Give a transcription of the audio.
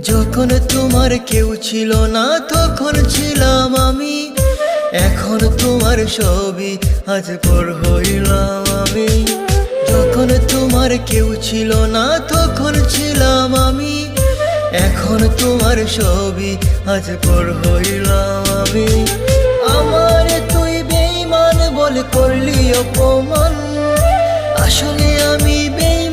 যখন তোমার কেউ ছিল না তখন ছিলাম আমি, এখন তোমার সবই আজ পর হইলাম আমি। যখন তোমার কেউ ছিল না তখন ছিলাম আমি, এখন তোমার সবই আজ পর হইলাম আমি। আমার তুই বেঈমান বলে করলি অপমান, আসলে আমি বেঈমান